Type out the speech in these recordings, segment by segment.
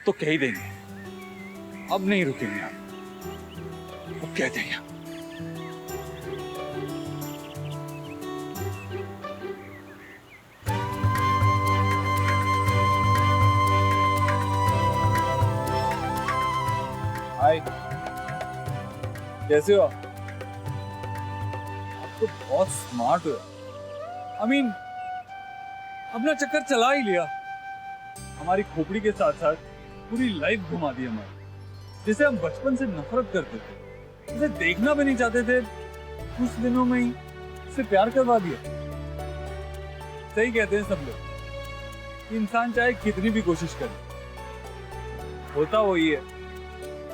तो कह ही देंगे, अब नहीं रुकेंगे आप, अब कह देंगे। हाय, कैसे हो आप? तो बहुत स्मार्ट हो। I mean, अपना चक्कर चला ही लिया, हमारी खोपड़ी के साथ साथ पूरी लाइफ घुमा दी हमारी। जिसे हम बचपन से नफरत करते थे, उसे देखना भी नहीं चाहते थे, कुछ दिनों में ही उसे प्यार करवा दिया। सही कहते हैं सब लोग कि इंसान चाहे कितनी भी कोशिश करे, होता वही है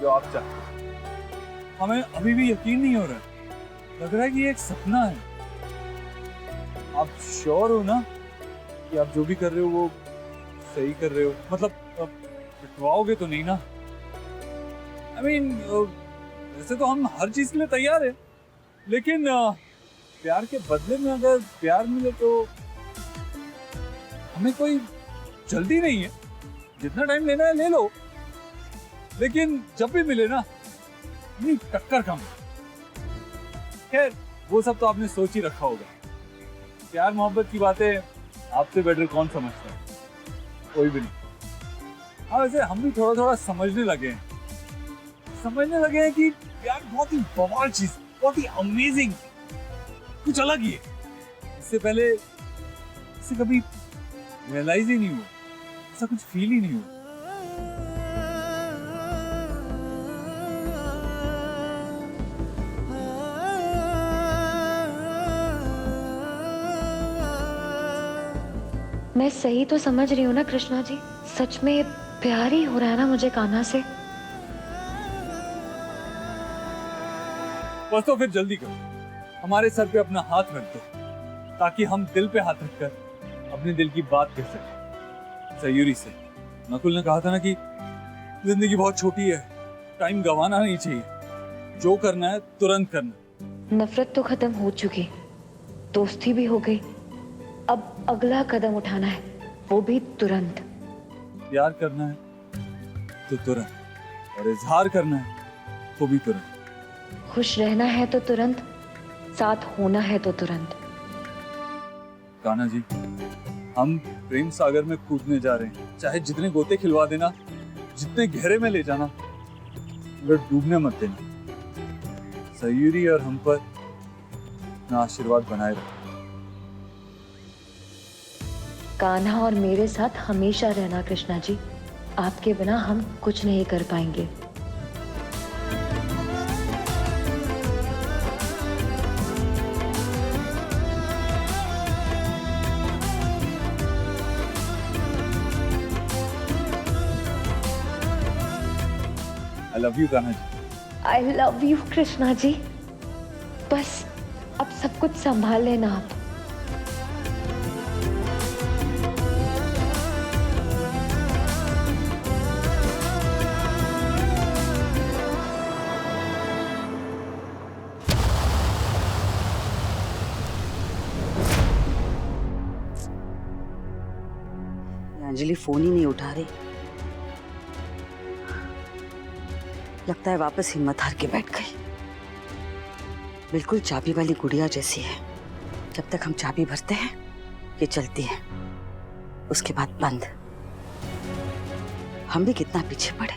जो आप चाहते हैं। हमें अभी भी यकीन नहीं हो रहा है, लग रहा है कि ये एक सपना है। आप श्योर हो ना कि आप जो भी कर रहे हो वो सही कर रहे हो? मतलब पिटवाओगे तो नहीं ना? I mean, वैसे तो हम हर चीज के लिए तैयार है, लेकिन प्यार के बदले में अगर प्यार मिले तो हमें कोई जल्दी नहीं है, जितना टाइम लेना है ले लो, लेकिन जब भी मिले ना नहीं टक्कर कम। खैर वो सब तो आपने सोच ही रखा होगा। प्यार मोहब्बत की बातें आपसे बेटर कौन समझता है? कोई भी नहीं। हाँ वैसे हम भी थोड़ा थोड़ा समझने लगे हैं कि प्यार बहुत ही बवाल चीज, बहुत ही अमेजिंग, कुछ अलग ही है। इससे पहले इसे कभी रियलाइज ही नहीं हुआ, ऐसा कुछ फील ही नहीं हुआ। मैं सही तो समझ रही हूँ ना कृष्णा जी? सच में प्यार ही हो रहा है ना मुझे कान्हा से? बस तो फिर जल्दी करो, हमारे सर पे अपना हाथ रख दो, ताकि हम दिल पे हाथ रखकर अपने दिल की बात कह सकें। सयूरी से नकुल ने कहा था ना कि जिंदगी बहुत छोटी है, टाइम गंवाना नहीं चाहिए, जो करना है तुरंत करना। नफरत तो खत्म हो चुकी, दोस्ती भी हो गई, अब अगला कदम उठाना है, वो भी तुरंत। प्यार करना है तो तुरंत, और इजहार करना है तो भी तुरंत। खुश रहना है तो तुरंत, साथ होना है तो तुरंत। कान्हा जी, हम प्रेम सागर में कूदने जा रहे हैं, चाहे जितने गोते खिलवा देना, जितने गहरे में ले जाना, मगर डूबने मत देना। सयूरी और हम पर अपना आशीर्वाद बनाए रखो। कान्हा और मेरे साथ हमेशा रहना कृष्णा जी, आपके बिना हम कुछ नहीं कर पाएंगे। I love you Kanha ji. I love you Krishna ji. बस अब सब कुछ संभाल लेना आप। अंजलि फोन ही नहीं उठा रही, लगता है वापस हिम्मत हार के बैठ गई। बिल्कुल चाबी वाली गुड़िया जैसी है, जब तक हम चाबी भरते हैं ये चलती है, उसके बाद बंद। हम भी कितना पीछे पड़े,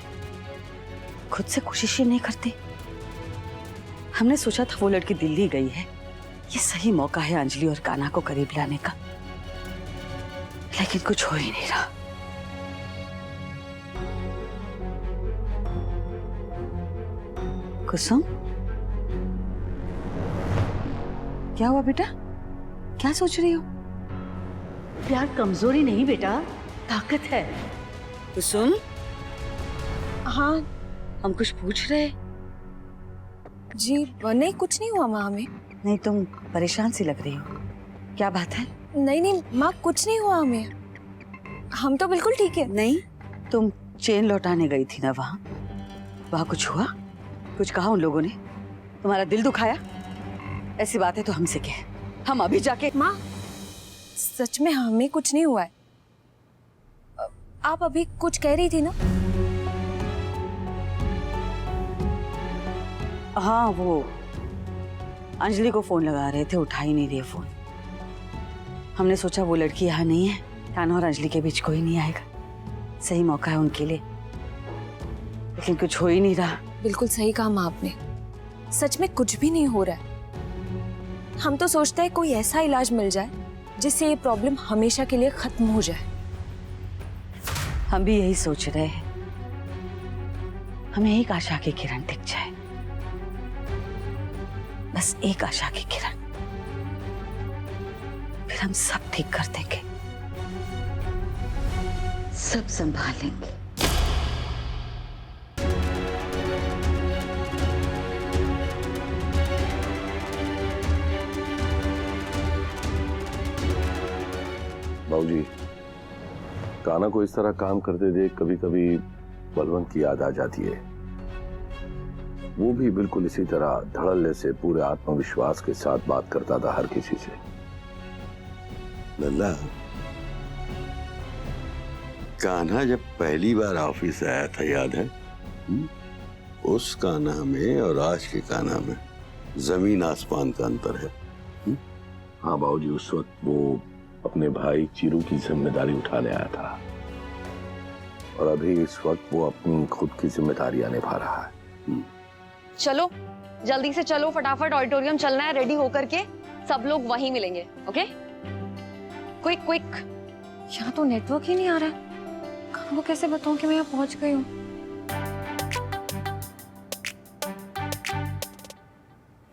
खुद से कोशिश ही नहीं करती। हमने सोचा था वो लड़की दिल्ली गई है, ये सही मौका है अंजलि और कान्हा को करीब लाने का, लेकिन कुछ हो ही नहीं रहा। कुसुम, क्या हुआ बेटा? क्या सोच रही हो? प्यार कमजोरी नहीं बेटा, ताकत है। कुसुम, हाँ हम कुछ पूछ रहे? जी नहीं, कुछ नहीं हुआ माँ हमें। नहीं, तुम परेशान सी लग रही हो, क्या बात है? नहीं नहीं माँ, कुछ नहीं हुआ हमें, हम तो बिल्कुल ठीक है। नहीं, तुम चेन लौटाने गई थी ना वहाँ कुछ हुआ? कुछ कहा उन लोगों ने? तुम्हारा दिल दुखाया? ऐसी बात है तो हमसे कह, हम अभी जाके। माँ सच में हमें कुछ नहीं हुआ है। आप अभी कुछ कह रही थी ना? हाँ, वो अंजलि को फोन लगा रहे थे, उठा ही नहीं रही फोन। हमने सोचा वो लड़की यहाँ नहीं है, कान्हा और अंजलि के बीच कोई नहीं आएगा, सही मौका है उनके लिए, लेकिन कुछ हो ही नहीं रहा। बिल्कुल सही कहा माँ आपने, सच में कुछ भी नहीं हो रहा है। हम तो सोचते हैं कोई ऐसा इलाज मिल जाए जिससे ये प्रॉब्लम हमेशा के लिए खत्म हो जाए। हम भी यही सोच रहे हैं, हमें एक आशा की किरण दिख जाए, बस एक आशा की किरण, फिर हम सब ठीक कर देंगे, सब संभाल लेंगे। बाबूजी, कान्हा को इस तरह काम करते देख कभी कभी बलवंत की याद आ जाती है। वो भी बिल्कुल इसी तरह धड़ल्ले से पूरे आत्मविश्वास के साथ बात करता था हर किसी से। लल्ला, कान्हा जब पहली बार ऑफिस आया था याद है? उस कान्हा में और आज के कान्हा में जमीन आसमान का अंतर है। हाँ बाबूजी, उस वक्त वो अपने भाई चीरू की जिम्मेदारी उठाने आया था और अभी इस वक्त वो अपनी खुद की जिम्मेदारियां निभा रहा है। चलो जल्दी से चलो, फटाफट ऑडिटोरियम चलना है, रेडी होकर के सब लोग वहीं मिलेंगे। Okay, quick quick. यहाँ तो नेटवर्क ही नहीं आ रहा है, कान्हा को कैसे बताऊं कि मैं यहाँ पहुंच गई हूँ।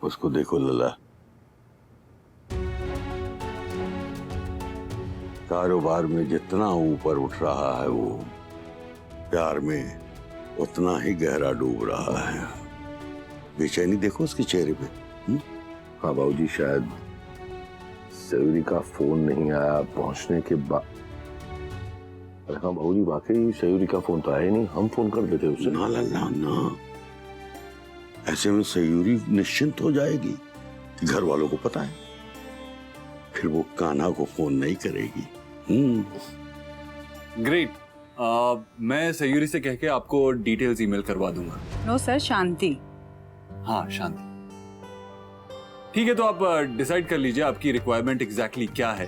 उसको देखो लल्ला, कारोबार में जितना ऊपर उठ रहा है वो प्यार में उतना ही गहरा डूब रहा है। बेचैनी देखो उसके चेहरे पे। हाँ बाबूजी, शायद सयूरी का फोन नहीं आया पहुंचने के बाद। अरे हाँ बाबूजी, वाकई सयूरी का फोन तो आया ही नहीं, हम फोन कर देते उसे। ना लल्ला ना, ऐसे में सयूरी निश्चिंत हो जाएगी कि घर वालों को पता है, फिर वो कान्हा को फोन नहीं करेगी। ग्रेट, मैं सयूरी से कह के आपको डिटेल्स ईमेल करवा दूंगा। नो सर, शांति। हाँ शांति, ठीक है। तो आप डिसाइड कर लीजिए आपकी रिक्वायरमेंट एग्जैक्टली क्या है।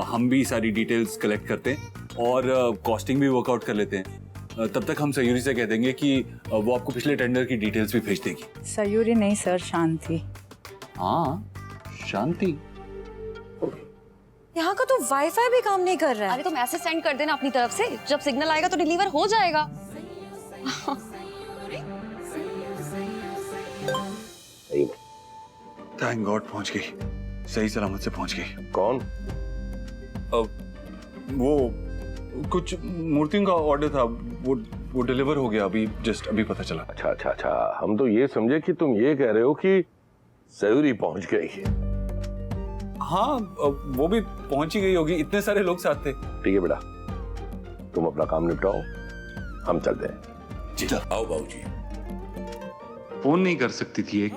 हम भी सारी डिटेल्स कलेक्ट करते हैं और कॉस्टिंग भी वर्कआउट कर लेते हैं। तब तक हम सयूरी से कह देंगे कि वो आपको पिछले टेंडर की डिटेल्स भी भेज देगी। सयूरी नहीं सर, शांति। हाँ शांति। यहाँ का तो वाईफाई भी काम नहीं कर रहा है। अरे तो मैसेज सेंड कर देना अपनी तरफ से, जब सिग्नल आएगा तो डिलीवर हो जाएगा। थैंक गॉड पहुंच गई, सही सलामत से पहुंच गई। कौन? वो कुछ मूर्तियों का ऑर्डर था, वो डिलीवर हो गया, अभी जस्ट अभी पता चला। अच्छा अच्छा अच्छा, हम तो ये समझे कि तुम ये कह रहे हो कि सयूरी पहुंच गई। हाँ वो भी पहुंच ही गई होगी, इतने सारे लोग साथ थे। ठीक है बेटा, तुम अपना काम निपटाओ, हम चलते हैं। जी आओ बाबूजी। फोन नहीं कर सकती थी? एक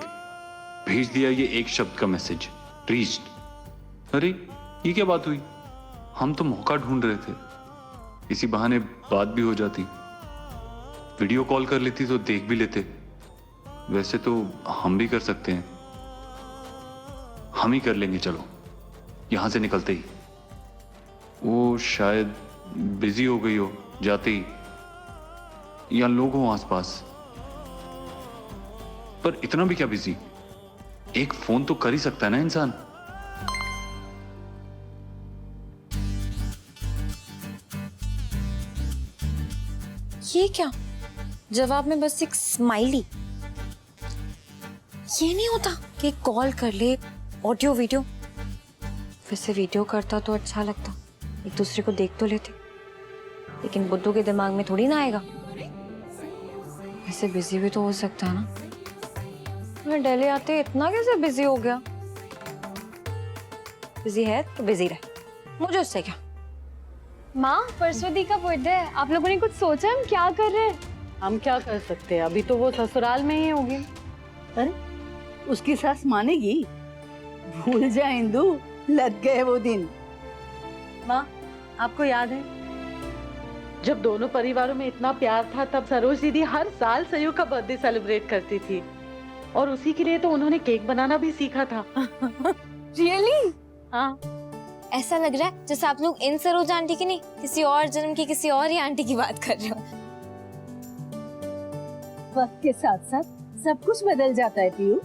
भेज दिया ये एक शब्द का मैसेज, रीच्ड। अरे ये क्या बात हुई? हम तो मौका ढूंढ रहे थे, इसी बहाने बात भी हो जाती, वीडियो कॉल कर लेती तो देख भी लेते। वैसे तो हम भी कर सकते हैं, हम ही कर लेंगे। चलो यहां से निकलते ही। वो शायद बिजी हो गई हो जाते ही, या लोग हो आसपास। पर इतना भी क्या बिजी, एक फोन तो कर ही सकता है ना इंसान। ये क्या, जवाब में बस एक स्माइली। ये नहीं होता कि कॉल कर ले, ऑडियो वीडियो। वैसे वीडियो करता तो अच्छा लगता, एक दूसरे को देख तो लेते, लेकिन बुद्धू के दिमाग में थोड़ी ना आएगा। वैसे बिजी भी तो हो सकता है ना। मैं दिल्ली आते इतना कैसे बिजी हो गया? बिजी है तो बिजी रहे, मुझे उससे क्या। माँ, परसों दी का बर्थडे है, आप लोगों ने कुछ सोचा हम क्या कर रहे हैं? हम क्या कर सकते हैं, अभी तो वो ससुराल में ही होगी। अरे उसकी सास मानेगी? भूल जा इंदु, लग गए वो दिन। माँ, आपको याद है जब दोनों परिवारों में इतना प्यार था, तब सरोज दीदी हर साल सयू का बर्थडे सेलिब्रेट करती थी। और उसी के लिए तो उन्होंने केक बनाना भी सीखा था। रियली? हाँ। ऐसा लग रहा है जैसे आप लोग इन सरोज आंटी की नहीं, किसी और जन्म की किसी और ही आंटी की बात कर रहे हो। वक्त के साथ साथ सब कुछ बदल जाता है पीयू।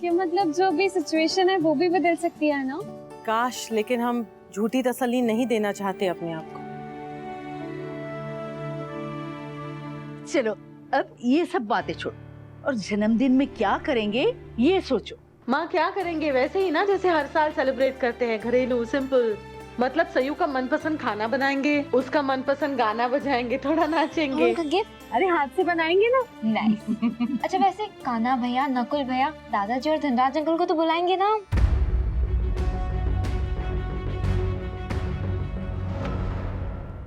कि मतलब जो भी सिचुएशन है वो भी बदल सकती है ना? काश, लेकिन हम झूठी तसल्ली नहीं देना चाहते अपने आप को। चलो अब ये सब बातें छोड़ो और जन्मदिन में क्या करेंगे ये सोचो। माँ क्या करेंगे वैसे ही ना जैसे हर साल सेलिब्रेट करते हैं, घरेलू सिंपल। मतलब सयू का मनपसंद खाना बनाएंगे, उसका मनपसंद गाना बजाएंगे, थोड़ा नाचेंगे। उनका गिफ्ट? अरे हाथ से बनाएंगे ना। नहीं। अच्छा वैसे कान्हा भैया, नकुल भैया, दादाजी और धनराज अंकल को तो बुलाएंगे ना?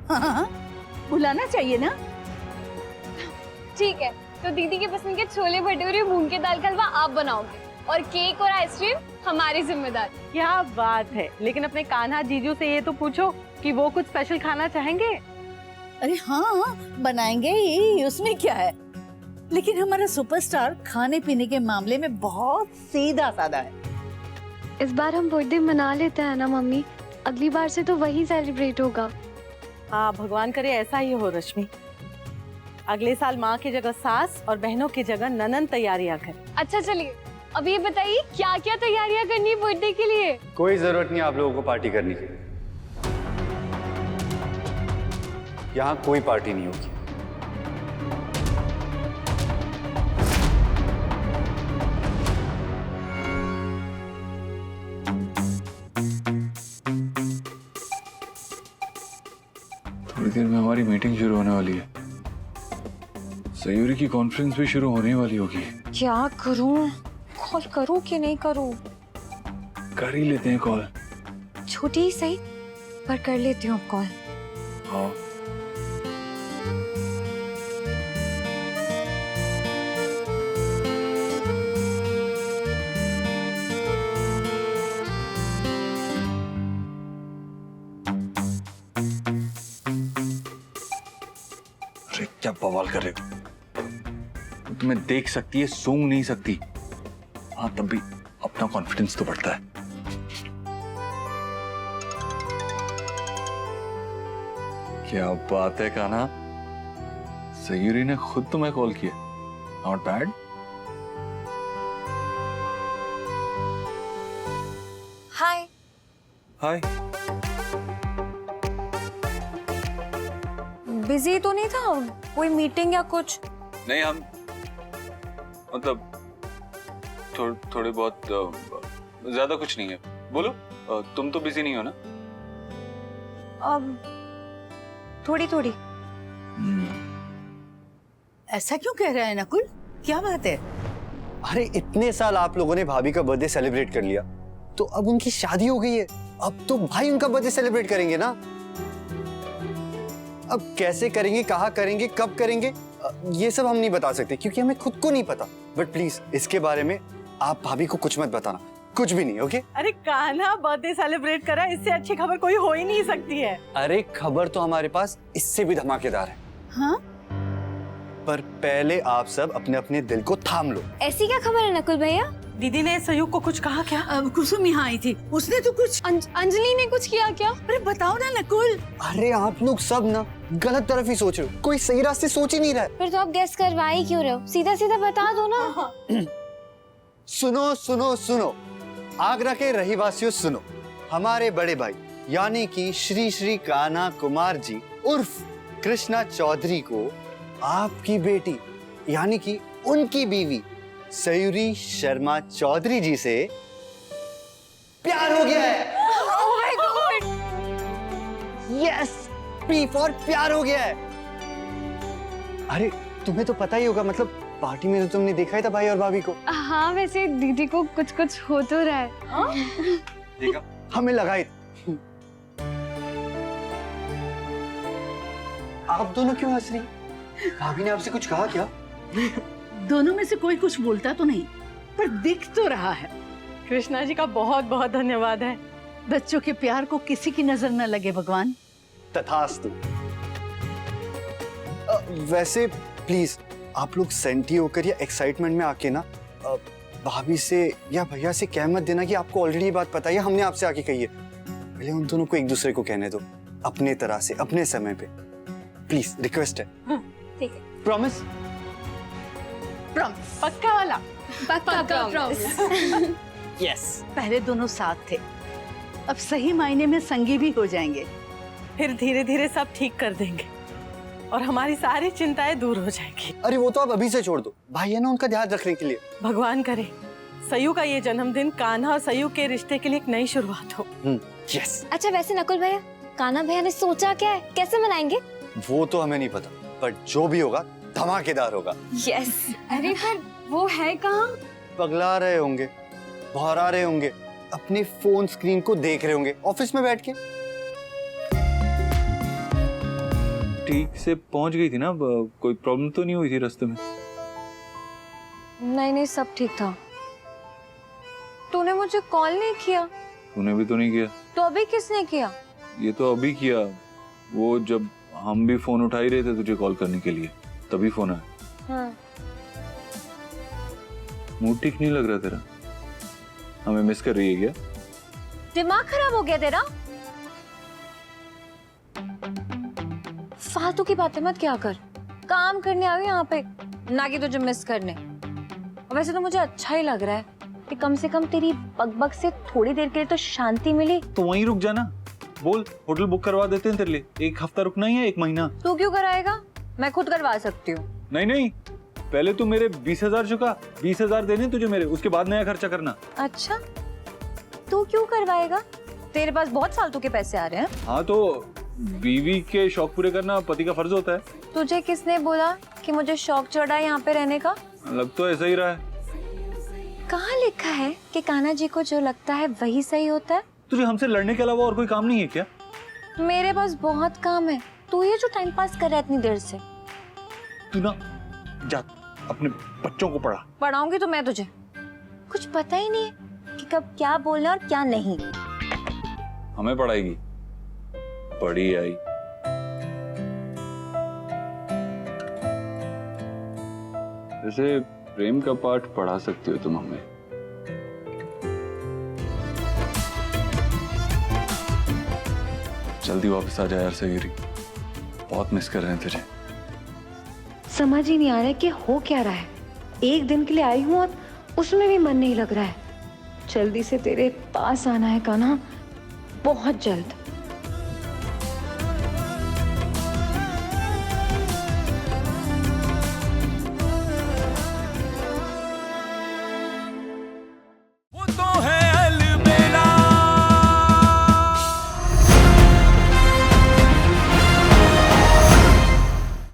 हाँ, बुलाना चाहिए ना। ठीक है, तो दीदी के पसंद के छोले भटूरे, मूंग की दाल का हलवा आप बनाओगे और केक और आइसक्रीम हमारी जिम्मेदारी। क्या बात है। लेकिन अपने कान्हा जीजू से ये तो पूछो कि वो कुछ स्पेशल खाना चाहेंगे। अरे हाँ बनाएंगे ही, उसमें क्या है। लेकिन हमारा सुपरस्टार खाने पीने के मामले में बहुत सीधा साधा है। इस बार हम बर्थडे मना लेते हैं ना मम्मी, अगली बार से तो वही सेलिब्रेट होगा। हाँ भगवान करे ऐसा ही हो रश्मि। अगले साल माँ की जगह सास और बहनों की जगह ननन तैयारियां कर। अच्छा चलिए, अब ये बताइए क्या क्या तैयारियां करनी है बर्थडे के लिए? कोई जरूरत नहीं आप लोगों को पार्टी करने की। यहाँ कोई पार्टी नहीं होगी। थोड़ी देर में हमारी मीटिंग शुरू होने वाली है। सयूरी की कॉन्फ्रेंस भी शुरू होने वाली होगी। क्या करूं? कॉल करूं कि नहीं करूं? कर ही लेते हैं कॉल। छोटी ही सही, पर कर लेती हूँ कॉल। हाँ। अरे क्या बवाल कर रहे हो? तुम्हें देख सकती है, सूंघ नहीं सकती। हाँ तब भी अपना कॉन्फिडेंस तो बढ़ता है। क्या बात है कान्हा, सयूरी ने खुद तुम्हें कॉल किया। Not bad. Hi. Hi. Busy तो नहीं था? कोई मीटिंग या कुछ? नहीं, हम मतलब थोड़े बहुत, ज्यादा कुछ नहीं है। बोलो, तुम तो बिजी नहीं हो ना? अब थोड़ी थोड़ी। ऐसा क्यों कह रहा है नकुल, क्या बात है? अरे इतने साल आप लोगों ने भाभी का बर्थडे सेलिब्रेट कर लिया, तो अब उनकी शादी हो गई है, अब तो भाई उनका बर्थडे सेलिब्रेट करेंगे ना। अब कैसे करेंगे, कहाँ करेंगे, कब करेंगे, ये सब हम नहीं बता सकते क्योंकि हमें खुद को नहीं पता। बट प्लीज इसके बारे में आप भाभी को कुछ मत बताना, कुछ भी नहीं। ओके? अरे कान्हा बर्थडे सेलिब्रेट करा, इससे अच्छी खबर कोई हो ही नहीं सकती है। अरे खबर तो हमारे पास इससे भी धमाकेदार है। हाँ? पर पहले आप सब अपने अपने दिल को थाम लो। ऐसी क्या खबर है नकुल भैया? दीदी ने सहयोग को कुछ कहा क्या? कुसुम यहाँ आई थी, उसने तो कुछ अंजलि ने कुछ किया क्या? अरे बताओ ना नकुल। अरे आप लोग सब ना गलत तरफ ही सोच रहे हो, कोई सही रास्ते सोच ही नहीं रहा है। फिर तो आप गेस करवा ही क्यों रहे हो? सीधा सीधा बता दो ना। सुनो सुनो सुनो, आगरा के रहीवासियों सुनो, हमारे बड़े भाई यानी कि श्री श्री कान्हा कुमार जी उर्फ कृष्णा चौधरी को आपकी बेटी यानी कि उनकी बीवी सयूरी शर्मा चौधरी जी से प्यार हो गया है। Oh my God! Yes, P for प्यार हो गया है। अरे तुम्हें तो पता ही होगा, मतलब पार्टी में तो तुमने देखा ही था भाई और भाभी को। हाँ वैसे दीदी को कुछ कुछ हो तो रहा है। देखा, हमें लगा ही। आप दोनों क्यों हंस रही? भाभी ने आपसे कुछ कहा क्या? दोनों में से कोई कुछ बोलता तो नहीं, पर दिख तो रहा है। कृष्णा जी का बहुत बहुत धन्यवाद है। बच्चों के प्यार को किसी की नजर न लगे भगवान। तथास्तु। वैसे प्लीज आप लोग सेंटी होकर या एक्साइटमेंट में आके ना भाभी से या भैया से कह मत देना कि आपको ऑलरेडी ये बात पता है, हमने आपसे आके कही है। पहले उन दोनों को एक दूसरे को कहने दो, अपने तरह से, अपने समय पे। प्लीज, रिक्वेस्ट है। ठीक है। प्रॉमिस? प्रॉमिस, पक्का वाला। पक्का प्रॉमिस। यस। पहले दोनों साथ थे, अब सही मायने में संगी भी हो जाएंगे। फिर धीरे धीरे सब ठीक कर देंगे और हमारी सारी चिंताएं दूर हो जाएंगी। अरे वो तो आप अभी से छोड़ दो, भाई है ना उनका ध्यान रखने के लिए। भगवान करे सयू का ये जन्मदिन कान्हा और सयू के रिश्ते के लिए एक नई शुरुआत हो। यस। अच्छा वैसे नकुल भैया, कान्हा भैया ने सोचा क्या है, कैसे मनाएंगे? वो तो हमें नहीं पता, पर जो भी होगा धमाकेदार होगा। यस। अरे पर वो है कहाँ? पगला रहे होंगे, बहरा रहे होंगे, अपने फोन स्क्रीन को देख रहे होंगे ऑफिस में बैठ के। ठीक से पहुंच गई थी ना? कोई प्रॉब्लम तो नहीं हुई थी रास्ते में? नहीं नहीं, सब ठीक था। तूने मुझे कॉल नहीं किया। तूने भी तो नहीं किया। तो अभी किसने किया? ये तो अभी किया, वो जब हम भी फोन उठा ही रहे थे तुझे कॉल करने के लिए, तभी फोन आया। हाँ। मूड ठीक नहीं लग रहा तेरा? हमें मिस कर रही है क्या? दिमाग खराब हो गया तेरा? फालतू की बातें मत क्या कर। काम करने आई यहाँ पे, ना कि तुझे मिस करने। वैसे तो मुझे अच्छा ही लग रहा है कि कम से कम तेरी बकबक से थोड़ी देर के लिए तो शांति मिली। तो वहीं रुक जाना, बोल होटल बुक करवा देते हैं तेरे लिए। 1 हफ्ता रुकना ही है, 1 महीना? तू क्यों कराएगा? मैं खुद करवा सकती हूँ। नहीं नहीं, पहले तू मेरे 20,000 चुका, 20,000 देने तुझे मेरे, उसके बाद नया खर्चा करना। अच्छा, तू क्यों करवाएगा? तेरे पास बहुत फालतू के पैसे आ रहे हैं। हाँ तो बीवी के शौक पूरे करना पति का फर्ज होता है। तुझे किसने बोला कि मुझे शौक चढ़ा है यहाँ पे रहने का? लग तो ऐसा ही रहा है। कहाँ लिखा है कि कान्हा जी को जो लगता है वही सही होता है? तुझे हमसे लड़ने के अलावा और कोई काम नहीं है क्या? मेरे पास बहुत काम है। तू ये जो टाइम पास कर रहा है इतनी देर से। तू ना जा अपने बच्चों को पढ़ा। पढ़ाऊंगी तो मैं तुझे। कुछ पता ही नहीं है कि कब क्या बोलना और क्या नहीं। हमें पढ़ाएगी? पढ़ी आई। जैसे प्रेम का पाठ पढ़ा सकती हो तुम हमें। जल्दी वापस आ जा यार सयूरी, बहुत मिस कर रहे हैं तुझे। समझ ही नहीं आ रहा है कि हो क्या रहा है। एक दिन के लिए आई हूँ और उसमें भी मन नहीं लग रहा है। जल्दी से तेरे पास आना है कान्हा, बहुत जल्द। वो तो